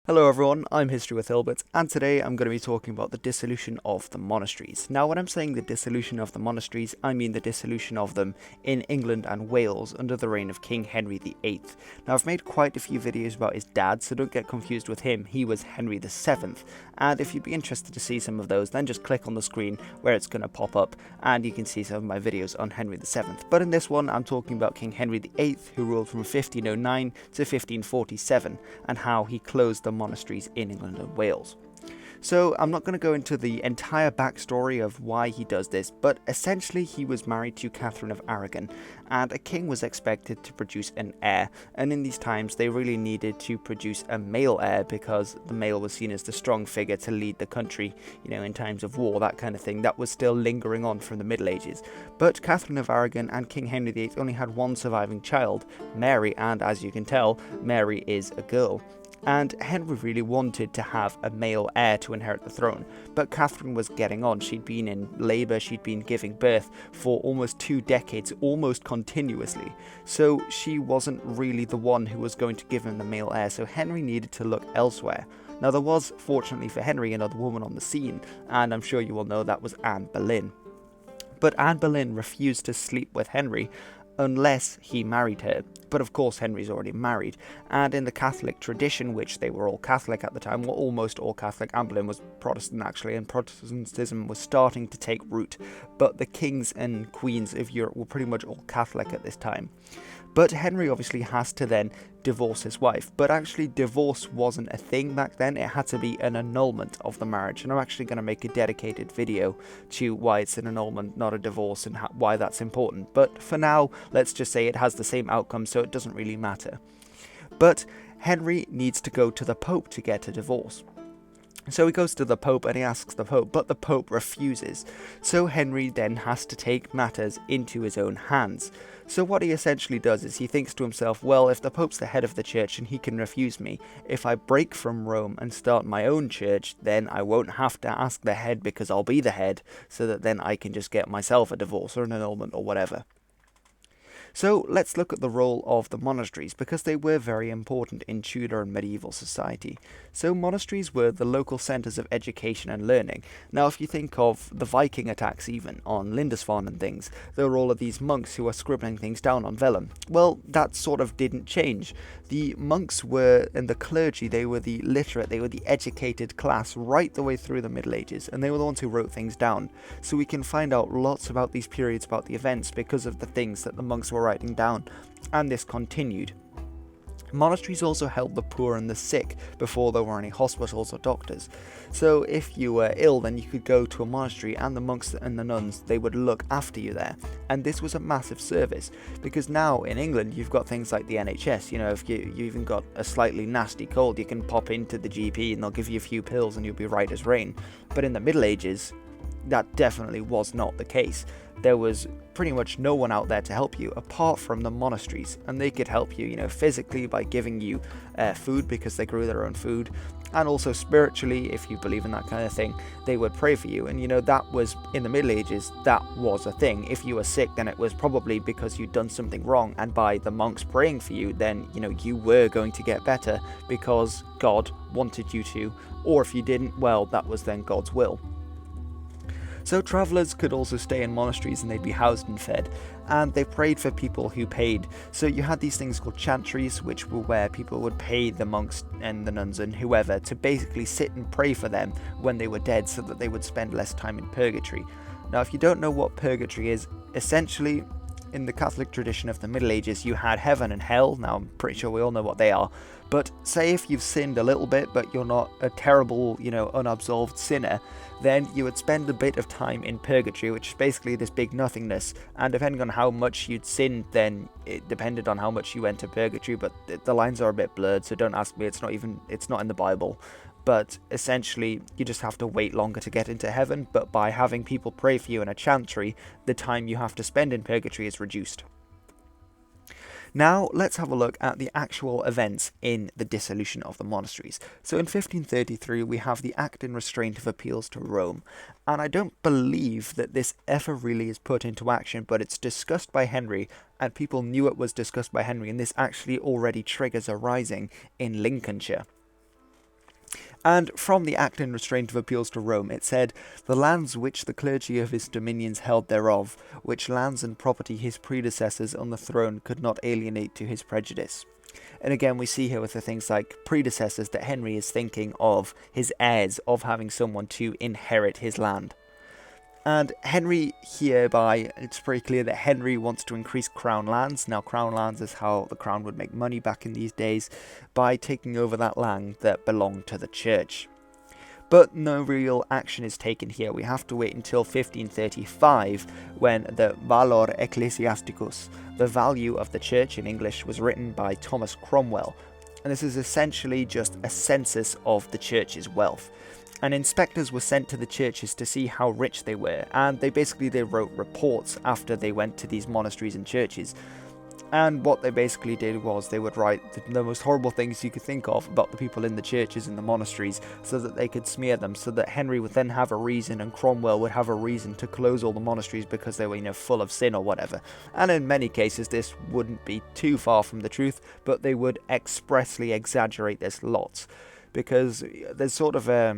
Hello everyone, I'm History with Hilbert, and today I'm going to be talking about the dissolution of the monasteries. Now when I'm saying the dissolution of the monasteries, I mean the dissolution of them in England and Wales under the reign of King Henry VIII. Now I've made quite a few videos about his dad, so don't get confused with him, he was Henry VII, and if you'd be interested to see some of those, then just click on the screen where it's going to pop up, and you can see some of my videos on Henry VII. But in this one, I'm talking about King Henry VIII, who ruled from 1509 to 1547, and how he closed the monasteries in England and Wales. So I'm not going to go into the entire backstory of why he does this, but essentially he was married to Catherine of Aragon, and a king was expected to produce an heir, and in these times they really needed to produce a male heir because the male was seen as the strong figure to lead the country, in times of war, that kind of thing. That was still lingering on from the Middle Ages. But Catherine of Aragon and King Henry VIII only had one surviving child, Mary, and as you can tell, Mary is a girl. And Henry really wanted to have a male heir to inherit the throne, but Catherine was getting on. She'd been in labour, she'd been giving birth for almost 2 decades, almost continuously, so she wasn't really the one who was going to give him the male heir, so Henry needed to look elsewhere. Now there was, fortunately for Henry, another woman on the scene, and I'm sure you all know that was Anne Boleyn. But Anne Boleyn refused to sleep with Henry unless he married her. But of course Henry's already married, and in the Catholic tradition, which they were all Catholic at the time, well, almost all Catholic, Anne Boleyn was Protestant actually, and Protestantism was starting to take root, but the kings and queens of Europe were pretty much all Catholic at this time. But Henry obviously has to then divorce his wife, but actually divorce wasn't a thing back then. It had to be an annulment of the marriage, and I'm actually going to make a dedicated video to why it's an annulment, not a divorce, and why that's important. But for now, let's just say it has the same outcome, so it doesn't really matter. But Henry needs to go to the Pope to get a divorce. So he goes to the Pope and he asks the Pope, but the Pope refuses. So Henry then has to take matters into his own hands. So what he essentially does is he thinks to himself, well, if the Pope's the head of the church and he can refuse me, if I break from Rome and start my own church, then I won't have to ask the head because I'll be the head, so that then I can just get myself a divorce or an annulment or whatever. So let's look at the role of the monasteries, because they were very important in Tudor and medieval society. So monasteries were the local centres of education and learning. Now if you think of the Viking attacks even, on Lindisfarne and things, there were all of these monks who were scribbling things down on vellum. Well, that sort of didn't change. The monks were, and the clergy, they were the literate, they were the educated class right the way through the Middle Ages, and they were the ones who wrote things down. So we can find out lots about these periods, about the events, because of the things that the monks were writing down, and this continued. Monasteries also helped the poor and the sick before there were any hospitals or doctors. So if you were ill, then you could go to a monastery, and the monks and the nuns, they would look after you there. And this was a massive service, because now in England you've got things like the NHS. If you even got a slightly nasty cold, you can pop into the GP and they'll give you a few pills and you'll be right as rain. But in the Middle Ages, that definitely was not the case. There was pretty much no one out there to help you apart from the monasteries, and they could help you, physically by giving you food because they grew their own food, and also spiritually, if you believe in that kind of thing, they would pray for you. And that was, in the Middle Ages, that was a thing. If you were sick, then it was probably because you'd done something wrong, and by the monks praying for you, then you were going to get better because God wanted you to, or if you didn't, well, that was then God's will. So travellers could also stay in monasteries and they'd be housed and fed, and they prayed for people who paid. So you had these things called chantries, which were where people would pay the monks and the nuns and whoever to basically sit and pray for them when they were dead, so that they would spend less time in purgatory. Now if you don't know what purgatory is, essentially in the Catholic tradition of the Middle Ages you had heaven and hell. Now I'm pretty sure we all know what they are, but say if you've sinned a little bit but you're not a terrible, unabsolved sinner, then you would spend a bit of time in purgatory, which is basically this big nothingness, and depending on how much you'd sinned, then it depended on how much you went to purgatory, but the lines are a bit blurred, so don't ask me, it's not in the Bible. But essentially you just have to wait longer to get into heaven, but by having people pray for you in a chantry, the time you have to spend in purgatory is reduced. Now let's have a look at the actual events in the dissolution of the monasteries. So in 1533 we have the Act in Restraint of Appeals to Rome, and I don't believe that this ever really is put into action, but it's discussed by Henry, and people knew it was discussed by Henry, and this actually already triggers a rising in Lincolnshire. And from the Act in Restraint of Appeals to Rome, it said, "The lands which the clergy of his dominions held thereof, which lands and property his predecessors on the throne could not alienate to his prejudice." And again, we see here with the things like predecessors that Henry is thinking of his heirs, of having someone to inherit his land. And Henry hereby, it's pretty clear that Henry wants to increase crown lands. Now, crown lands is how the crown would make money back in these days, by taking over that land that belonged to the church. But no real action is taken here. We have to wait until 1535, when the Valor Ecclesiasticus, the value of the church in English, was written by Thomas Cromwell. And this is essentially just a census of the church's wealth. And inspectors were sent to the churches to see how rich they were, and they wrote reports after they went to these monasteries and churches. And what they basically did was they would write the most horrible things you could think of about the people in the churches and the monasteries, so that they could smear them, so that Henry would then have a reason, and Cromwell would have a reason to close all the monasteries because they were, full of sin or whatever. And in many cases this wouldn't be too far from the truth, but they would expressly exaggerate this lots, because there's sort of a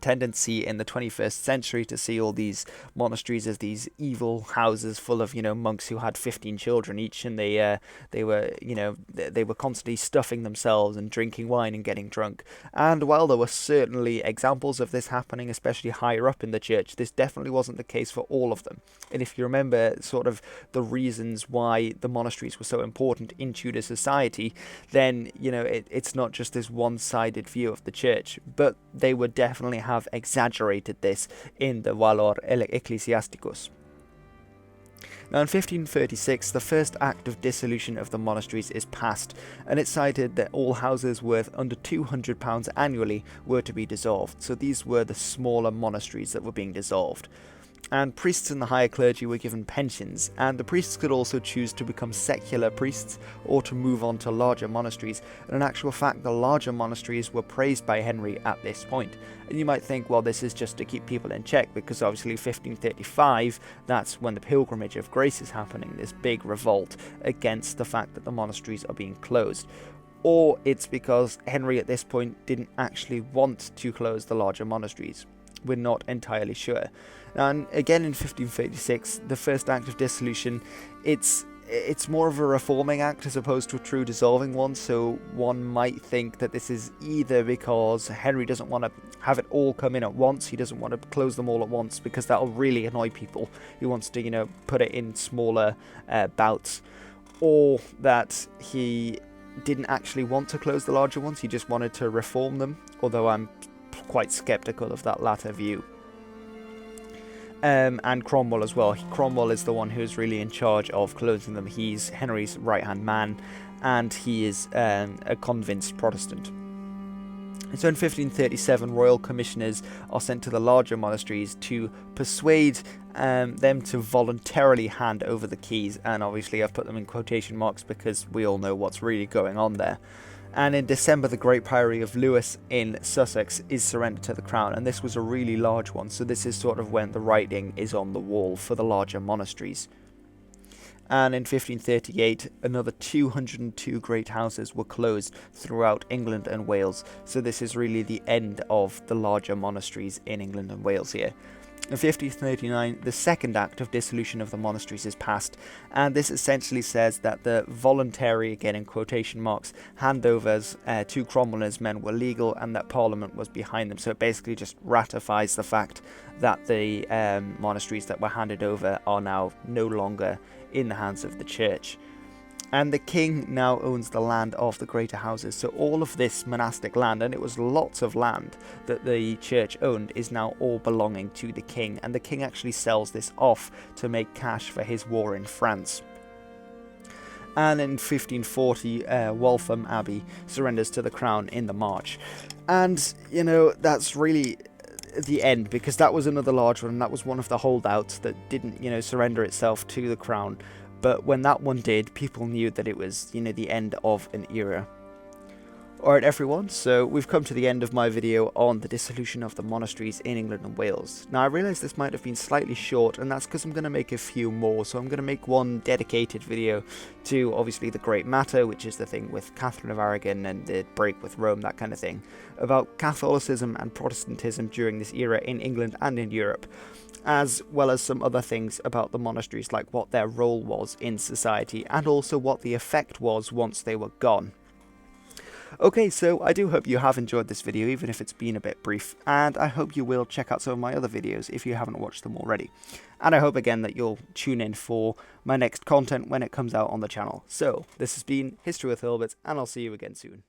tendency in the 21st century to see all these monasteries as these evil houses full of monks who had 15 children each, and they were constantly stuffing themselves and drinking wine and getting drunk. And while there were certainly examples of this happening, especially higher up in the church, this definitely wasn't the case for all of them. And if you remember sort of the reasons why the monasteries were so important in Tudor society, then it's not just this one-sided view of the church, but they would definitely have exaggerated this in the Valor Ecclesiasticus. Now in 1536, the first act of dissolution of the monasteries is passed, and it cited that all houses worth under £200 annually were to be dissolved. So these were the smaller monasteries that were being dissolved. And priests in the higher clergy were given pensions, and the priests could also choose to become secular priests or to move on to larger monasteries. And in actual fact, the larger monasteries were praised by Henry at this point. And you might think, well, this is just to keep people in check, because obviously 1535, that's when the Pilgrimage of Grace is happening, this big revolt against the fact that the monasteries are being closed. Or it's because Henry at this point didn't actually want to close the larger monasteries. We're not entirely sure. And again in 1536, the first act of dissolution, it's more of a reforming act as opposed to a true dissolving one, so one might think that this is either because Henry doesn't want to have it all come in at once, he doesn't want to close them all at once because that'll really annoy people, he wants to put it in smaller bouts, or that he didn't actually want to close the larger ones, he just wanted to reform them, although I'm quite skeptical of that latter view. And Cromwell as well. Cromwell is the one who's really in charge of closing them. He's Henry's right-hand man, and he is a convinced Protestant. So in 1537, royal commissioners are sent to the larger monasteries to persuade them to voluntarily hand over the keys, and obviously I've put them in quotation marks because we all know what's really going on there. And in December, the Great Priory of Lewes in Sussex is surrendered to the crown, and this was a really large one, so this is sort of when the writing is on the wall for the larger monasteries. And in 1538, another 202 great houses were closed throughout England and Wales, so this is really the end of the larger monasteries in England and Wales here. In 1539, the second act of dissolution of the monasteries is passed, and this essentially says that the voluntary, again in quotation marks, handovers to Cromwell and his men were legal, and that Parliament was behind them. So it basically just ratifies the fact that the monasteries that were handed over are now no longer in the hands of the church. And the king now owns the land of the greater houses. So all of this monastic land, and it was lots of land that the church owned, is now all belonging to the king. And the king actually sells this off to make cash for his war in France. And in 1540, Waltham Abbey surrenders to the crown in the March. And, that's really the end, because that was another large one, and that was one of the holdouts that didn't, surrender itself to the crown. But when that one did, people knew that it was, the end of an era. Alright everyone, so we've come to the end of my video on the dissolution of the monasteries in England and Wales. Now I realise this might have been slightly short, and that's because I'm going to make a few more, so I'm going to make one dedicated video to obviously the Great Matter, which is the thing with Catherine of Aragon and the break with Rome, that kind of thing, about Catholicism and Protestantism during this era in England and in Europe, as well as some other things about the monasteries, like what their role was in society, and also what the effect was once they were gone. Okay, so I do hope you have enjoyed this video, even if it's been a bit brief, and I hope you will check out some of my other videos if you haven't watched them already. And I hope again that you'll tune in for my next content when it comes out on the channel. So, this has been History with Hilbert, and I'll see you again soon.